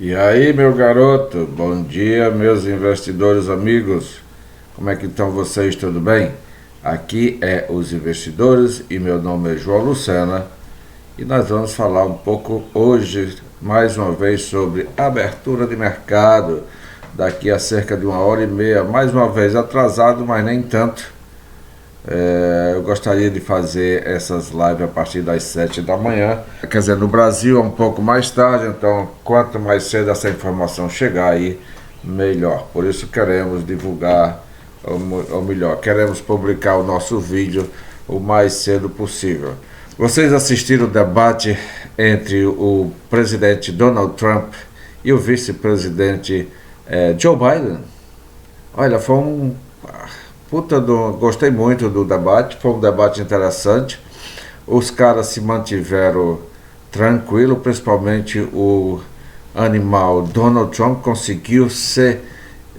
E aí, meu garoto, bom dia, meus investidores amigos. Como é que estão vocês? Tudo bem? Aqui é Os Investidores e meu nome é João Lucena e nós vamos falar um pouco hoje, mais uma vez, sobre abertura de mercado. Daqui a cerca de 1h30, mais uma vez atrasado, mas nem tanto. Eu gostaria de fazer essas lives a partir das 7 da manhã. Quer dizer, no Brasil é um pouco mais tarde, então quanto mais cedo essa informação chegar aí, melhor. Por isso queremos divulgar, ou melhor, queremos publicar o nosso vídeo o mais cedo possível. Vocês assistiram o debate entre o presidente Donald Trump e o vice-presidente Joe Biden? Olha, foi gostei muito do debate, foi um debate interessante. Os caras se mantiveram tranquilos, principalmente o animal Donald Trump conseguiu ser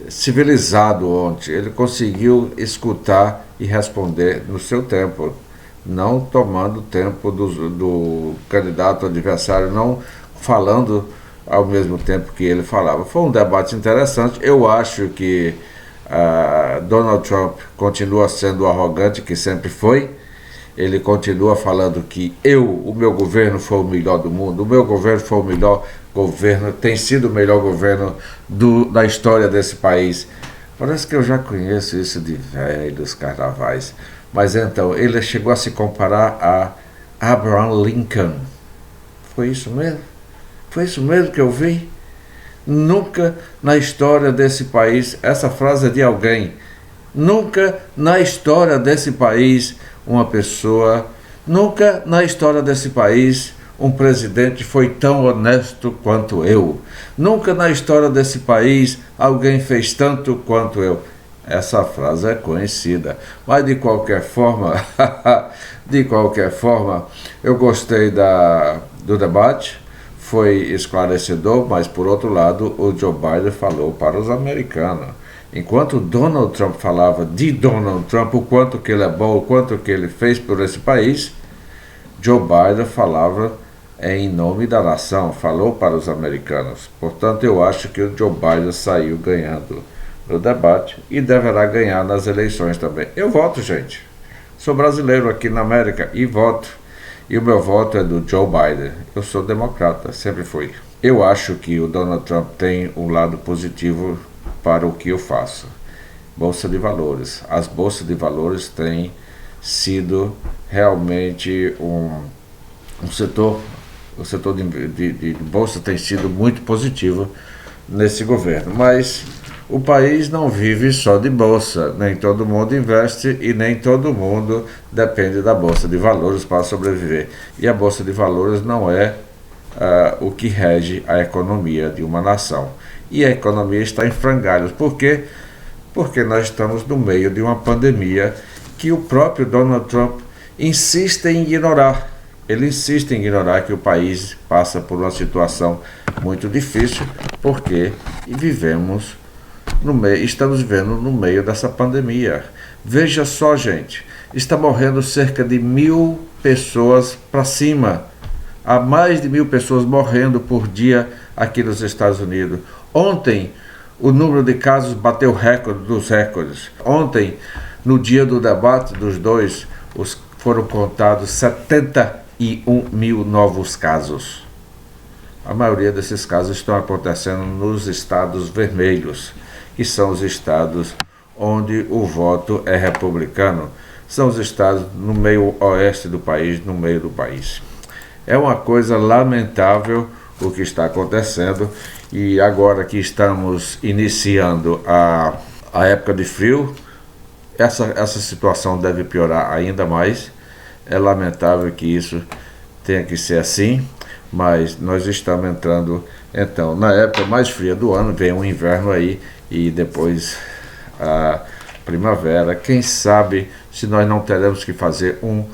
civilizado ontem. Ele conseguiu escutar e responder no seu tempo, não tomando tempo do candidato adversário, não falando ao mesmo tempo que ele falava. Foi um debate interessante. Eu acho que Donald Trump continua sendo o arrogante que sempre foi. Ele continua falando que o meu governo foi o melhor do mundo, o meu governo foi o melhor governo, tem sido o melhor governo da história desse país. Parece que eu já conheço isso de velhos carnavais. Mas então, ele chegou a se comparar a Abraham Lincoln. Foi isso mesmo? Foi isso mesmo que eu vi? Nunca na história desse país, essa frase é de alguém, nunca na história desse país nunca na história desse país um presidente foi tão honesto quanto eu. Nunca na história desse país alguém fez tanto quanto eu. Essa frase é conhecida, mas de qualquer forma, eu gostei do debate. Foi esclarecedor, mas por outro lado, o Joe Biden falou para os americanos. Enquanto Donald Trump falava de Donald Trump, o quanto que ele é bom, o quanto que ele fez por esse país, Joe Biden falava em nome da nação, falou para os americanos. Portanto, eu acho que o Joe Biden saiu ganhando no debate e deverá ganhar nas eleições também. Eu voto, gente. Sou brasileiro aqui na América e voto. E o meu voto é do Joe Biden. Eu sou democrata, sempre fui. Eu acho que o Donald Trump tem um lado positivo para o que eu faço. Bolsa de valores. As bolsas de valores têm sido realmente um setor, o setor de bolsa tem sido muito positivo nesse governo. Mas o país não vive só de bolsa, nem todo mundo investe e nem todo mundo depende da bolsa de valores para sobreviver. E a bolsa de valores não é o que rege a economia de uma nação. E a economia está em frangalhos. Por quê? Porque nós estamos no meio de uma pandemia que o próprio Donald Trump insiste em ignorar. Ele insiste em ignorar que o país passa por uma situação muito difícil, porque estamos vivendo no meio dessa pandemia. Veja só, gente, está morrendo cerca de 1.000 pessoas para cima. Há mais de 1.000 pessoas morrendo por dia aqui nos Estados Unidos. Ontem, o número de casos bateu o recorde dos recordes. Ontem, no dia do debate dos dois, foram contados 71 mil novos casos. A maioria desses casos estão acontecendo nos estados vermelhos, que são os estados onde o voto é republicano. São os estados no meio oeste do país, no meio do país. É uma coisa lamentável o que está acontecendo, e agora que estamos iniciando a época de frio, essa situação deve piorar ainda mais. É lamentável que isso tenha que ser assim, mas nós estamos entrando, então, na época mais fria do ano. Vem um inverno aí e depois a primavera. Quem sabe se nós não teremos que fazer um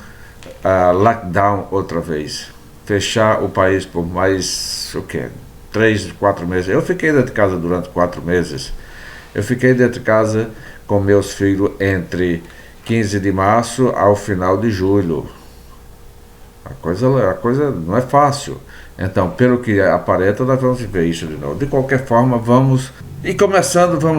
lockdown outra vez, fechar o país por mais 3, 4 meses. Eu fiquei dentro de casa durante 4 meses. Eu fiquei dentro de casa com meus filhos entre 15 de março ao final de julho. A coisa não é fácil. Então, pelo que aparenta, nós vamos ver isso de novo. De qualquer forma, vamos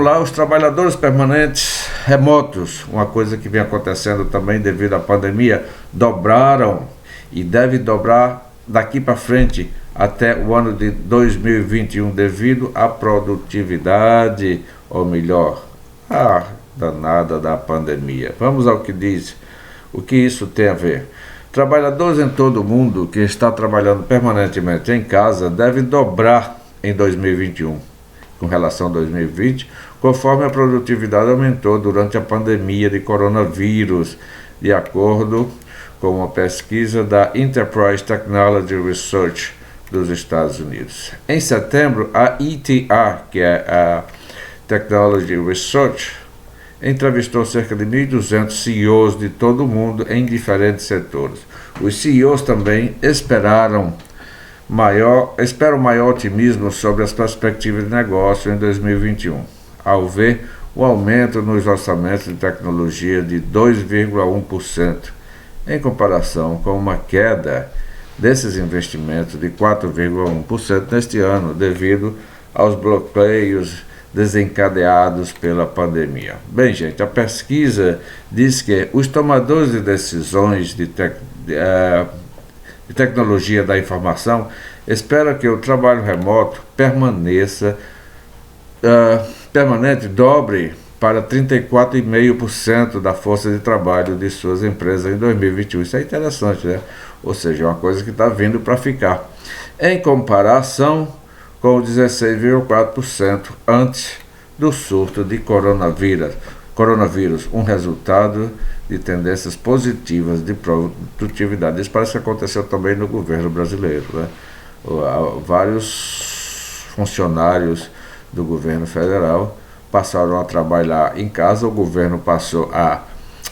lá, os trabalhadores permanentes remotos, uma coisa que vem acontecendo também devido à pandemia, dobraram e deve dobrar daqui para frente até o ano de 2021 devido à produtividade, ou melhor, a danada da pandemia. Vamos ao que diz, o que isso tem a ver. Trabalhadores em todo o mundo que está trabalhando permanentemente em casa devem dobrar em 2021, com relação a 2020, conforme a produtividade aumentou durante a pandemia de coronavírus, de acordo com uma pesquisa da Enterprise Technology Research dos Estados Unidos. Em setembro, a ETR, que é a Technology Research, entrevistou cerca de 1.200 CEOs de todo o mundo em diferentes setores. Os CEOs também esperam maior otimismo sobre as perspectivas de negócio em 2021, ao ver o aumento nos orçamentos de tecnologia de 2,1%, em comparação com uma queda desses investimentos de 4,1% neste ano, devido aos bloqueios desencadeados pela pandemia. Bem, gente, a pesquisa diz que os tomadores de decisões de tecnologia da informação esperam que o trabalho remoto permanente dobre para 34,5% da força de trabalho de suas empresas em 2021. Isso é interessante, né? Ou seja, é uma coisa que está vindo para ficar. Em comparação com o 16,4% antes do surto de coronavírus, um resultado de tendências positivas de produtividade. Isso parece que aconteceu também no governo brasileiro, né? Vários funcionários do governo federal passaram a trabalhar em casa, o governo passou a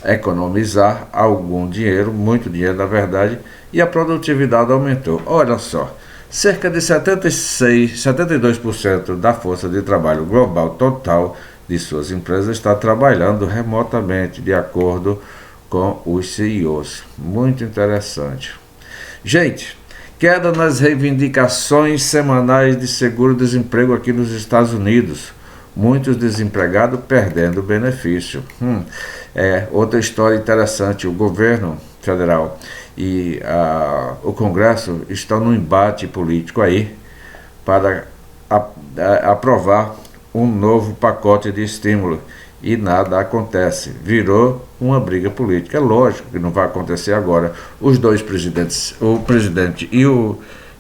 economizar algum dinheiro, muito dinheiro na verdade, e a produtividade aumentou. Olha só, cerca de 72% da força de trabalho global total de suas empresas está trabalhando remotamente, de acordo com os CEOs. Muito interessante. Gente, queda nas reivindicações semanais de seguro-desemprego aqui nos Estados Unidos. Muitos desempregados perdendo benefício. Outra história interessante, o governo federal e o Congresso estão num embate político aí para aprovar um novo pacote de estímulo e nada acontece. Virou uma briga política. É lógico que não vai acontecer agora. Os dois presidentes, o presidente e o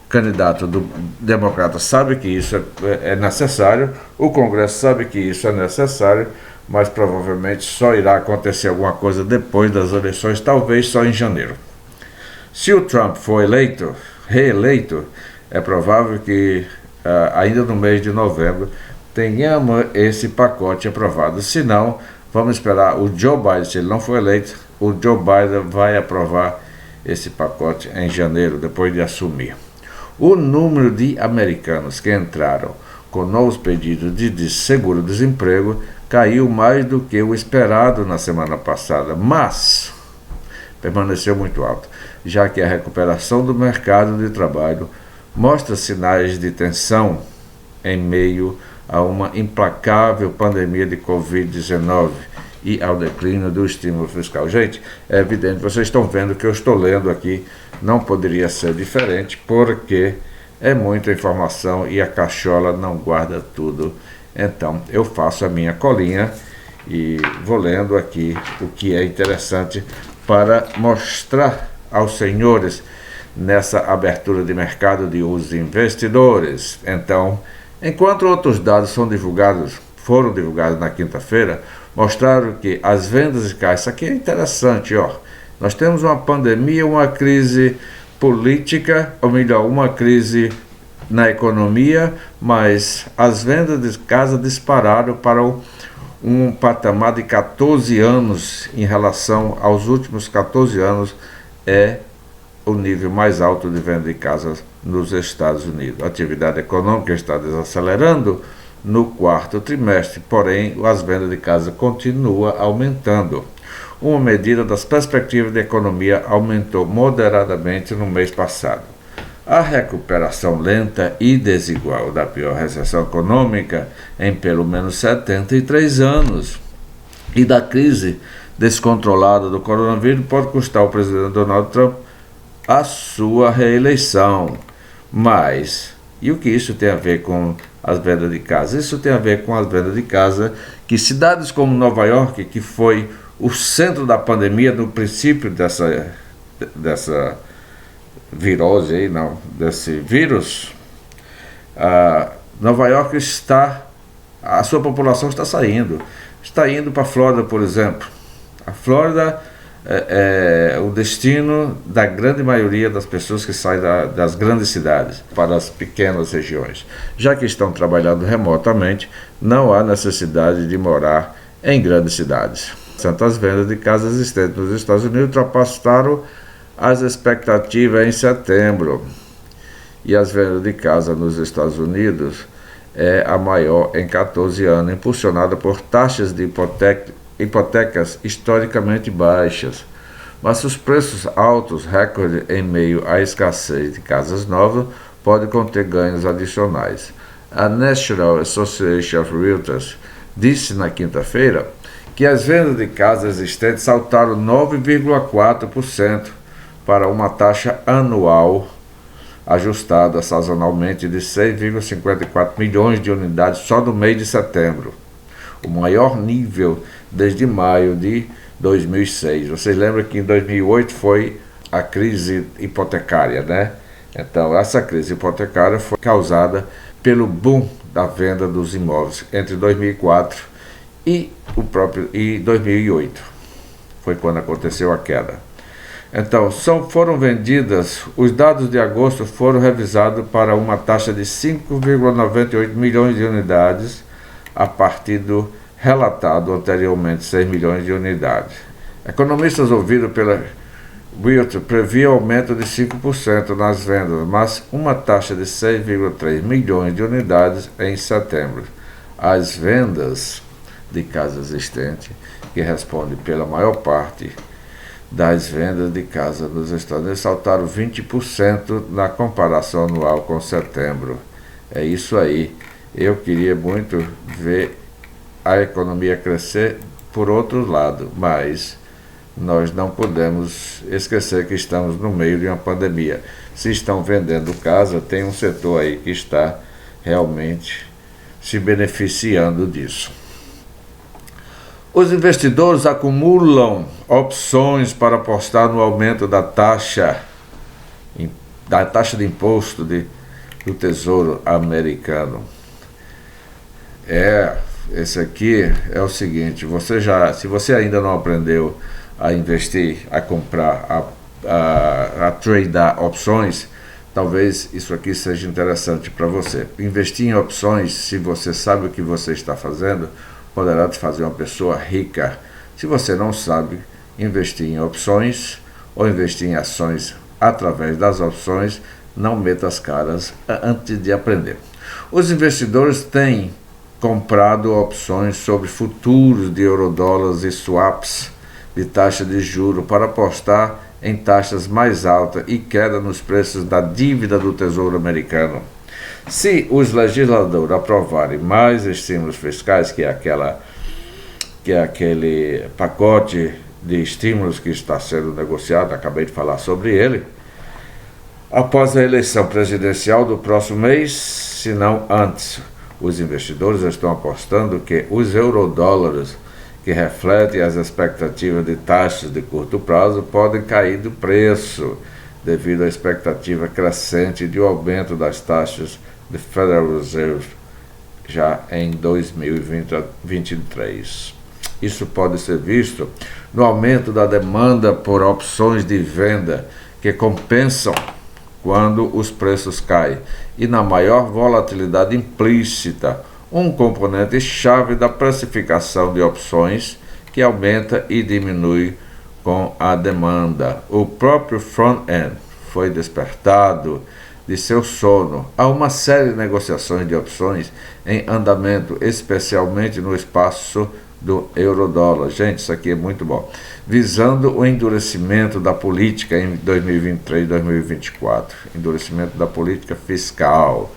candidato do democrata sabe que isso é necessário, o Congresso sabe que isso é necessário, mas provavelmente só irá acontecer alguma coisa depois das eleições, talvez só em janeiro. Se o Trump for reeleito, é provável que ainda no mês de novembro tenhamos esse pacote aprovado. Se não, vamos esperar o Joe Biden. Se ele não for eleito, o Joe Biden vai aprovar esse pacote em janeiro, depois de assumir. O número de americanos que entraram com novos pedidos de seguro-desemprego caiu mais do que o esperado na semana passada, mas permaneceu muito alto, já que a recuperação do mercado de trabalho mostra sinais de tensão em meio a uma implacável pandemia de Covid-19 e ao declínio do estímulo fiscal. Gente, é evidente, vocês estão vendo que eu estou lendo aqui, não poderia ser diferente, porque é muita informação e a cachola não guarda tudo. Então, eu faço a minha colinha e vou lendo aqui o que é interessante para mostrar aos senhores nessa abertura de mercado de os investidores. Então, enquanto outros dados foram divulgados na quinta-feira, mostraram que as vendas de carro, isso aqui é interessante, ó. Nós temos uma pandemia, uma crise política, ou melhor, uma crise na economia, mas as vendas de casa dispararam para um patamar de 14 anos em relação aos últimos 14 anos, é o nível mais alto de venda de casas nos Estados Unidos. A atividade econômica está desacelerando no quarto trimestre, porém as vendas de casa continuam aumentando. Uma medida das perspectivas de economia aumentou moderadamente no mês passado. A recuperação lenta e desigual da pior recessão econômica em pelo menos 73 anos e da crise descontrolada do coronavírus pode custar ao presidente Donald Trump a sua reeleição. Mas, e o que isso tem a ver com as vendas de casa? Isso tem a ver com as vendas de casa que cidades como Nova York, que foi o centro da pandemia no princípio dessa virose aí, não, desse vírus, Nova York a sua população está indo para a Flórida, por exemplo. A Flórida é o destino da grande maioria das pessoas que saem das grandes cidades para as pequenas regiões. Já que estão trabalhando remotamente, não há necessidade de morar em grandes cidades. As vendas de casas existentes nos Estados Unidos ultrapassaram as expectativas em setembro. E as vendas de casa nos Estados Unidos é a maior em 14 anos, impulsionada por taxas de hipotecas historicamente baixas. Mas os preços altos, recorde em meio à escassez de casas novas, podem conter ganhos adicionais. A National Association of Realtors disse na quinta-feira que as vendas de casas existentes saltaram 9,4% para uma taxa anual ajustada sazonalmente de 6,54 milhões de unidades só no mês de setembro, o maior nível desde maio de 2006. Vocês lembram que em 2008 foi a crise hipotecária, né? Então, essa crise hipotecária foi causada pelo boom da venda dos imóveis entre 2004 e 2008. Foi quando aconteceu a queda. Então, foram vendidas, os dados de agosto foram revisados para uma taxa de 5,98 milhões de unidades, a partir do relatado anteriormente 6 milhões de unidades. Economistas ouvidos pela Realtor previam aumento de 5% nas vendas, mas uma taxa de 6,3 milhões de unidades em setembro. As vendas de casa existente, que responde pela maior parte das vendas de casa nos Estados Unidos, saltaram 20% na comparação anual com setembro. É isso aí. Eu queria muito ver a economia crescer por outro lado, mas nós não podemos esquecer que estamos no meio de uma pandemia. Se estão vendendo casa, tem um setor aí que está realmente se beneficiando disso. Os investidores acumulam opções para apostar no aumento da taxa de imposto do Tesouro americano. Esse aqui é o seguinte: se você ainda não aprendeu a investir, a comprar, a tradear opções, talvez isso aqui seja interessante para você. Investir em opções, se você sabe o que você está fazendo, poderá te fazer uma pessoa rica. Se você não sabe investir em opções ou investir em ações através das opções, não meta as caras antes de aprender. Os investidores têm comprado opções sobre futuros de eurodólares e swaps de taxa de juros para apostar em taxas mais altas e queda nos preços da dívida do Tesouro americano. Se os legisladores aprovarem mais estímulos fiscais, que é aquele pacote de estímulos que está sendo negociado, acabei de falar sobre ele, após a eleição presidencial do próximo mês, se não antes, os investidores estão apostando que os eurodólares, que refletem as expectativas de taxas de curto prazo, podem cair do preço, devido à expectativa crescente de um aumento das taxas do Federal Reserve já em 2023. Isso pode ser visto no aumento da demanda por opções de venda que compensam quando os preços caem e na maior volatilidade implícita, um componente chave da precificação de opções que aumenta e diminui com a demanda. O próprio front-end foi despertado de seu sono. Há uma série de negociações de opções em andamento, especialmente no espaço do euro-dólar. Gente, isso aqui é muito bom. Visando o endurecimento da política em 2023 e 2024. Endurecimento da política fiscal.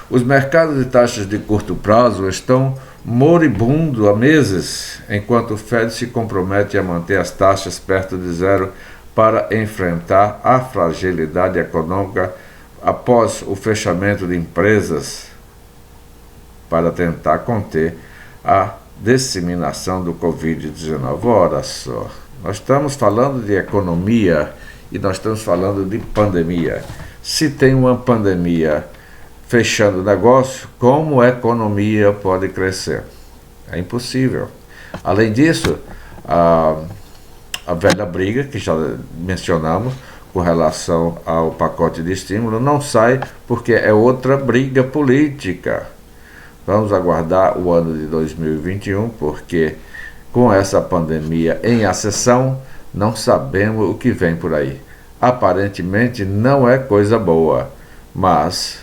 Os mercados de taxas de curto prazo estão moribundo há meses, enquanto o Fed se compromete a manter as taxas perto de zero para enfrentar a fragilidade econômica após o fechamento de empresas para tentar conter a disseminação do Covid-19. Ora só, nós estamos falando de economia e nós estamos falando de pandemia. Se tem uma pandemia fechando o negócio, como a economia pode crescer? É impossível. Além disso, a velha briga que já mencionamos com relação ao pacote de estímulo não sai porque é outra briga política. Vamos aguardar o ano de 2021, porque com essa pandemia em ascensão, não sabemos o que vem por aí. Aparentemente não é coisa boa, mas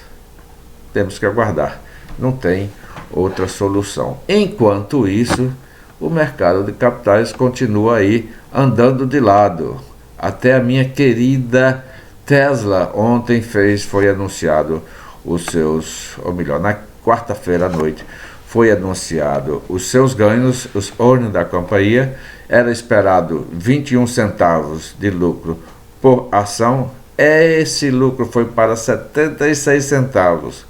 temos que aguardar. Não tem outra solução. Enquanto isso, o mercado de capitais continua aí andando de lado. Até a minha querida Tesla ontem foi anunciado os seus, ou melhor, na quarta-feira à noite, foi anunciado os seus ganhos, os earnings da companhia. Era esperado 21 centavos de lucro por ação. Esse lucro foi para 76 centavos.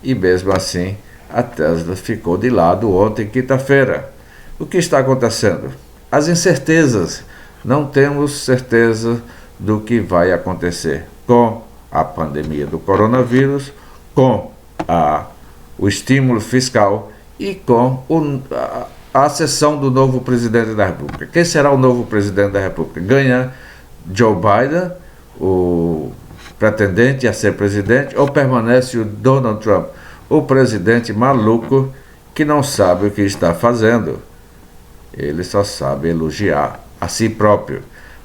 E mesmo assim, a Tesla ficou de lado ontem, quinta-feira. O que está acontecendo? As incertezas. Não temos certeza do que vai acontecer com a pandemia do coronavírus, com o estímulo fiscal e com a sessão do novo presidente da República. Quem será o novo presidente da República? Ganha Joe Biden, o pretendente a ser presidente, ou permanece o Donald Trump, o presidente maluco que não sabe o que está fazendo? Ele só sabe elogiar a si próprio.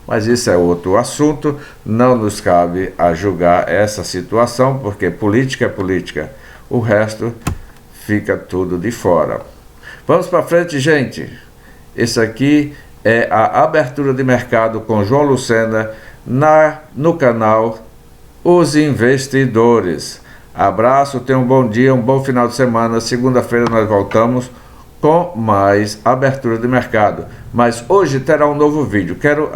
Mas isso é outro assunto, não nos cabe a julgar essa situação, porque política é política, o resto fica tudo de fora. Vamos para frente, gente. Esse aqui é a abertura de mercado com João Lucena no canal Os Investidores. Abraço, tenha um bom dia, um bom final de semana. Segunda-feira nós voltamos com mais abertura de mercado. Mas hoje terá um novo vídeo. Quero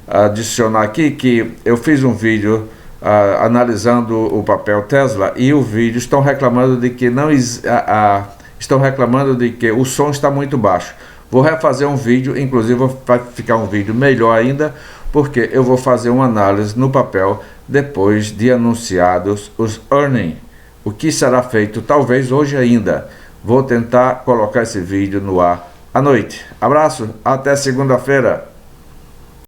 adicionar aqui que eu fiz um vídeo analisando o papel Tesla e o vídeo estão reclamando de que o som está muito baixo. Vou refazer um vídeo, inclusive vai ficar um vídeo melhor ainda, porque eu vou fazer uma análise no papel depois de anunciados os earnings. O que será feito talvez hoje ainda. Vou tentar colocar esse vídeo no ar à noite. Abraço, até segunda-feira.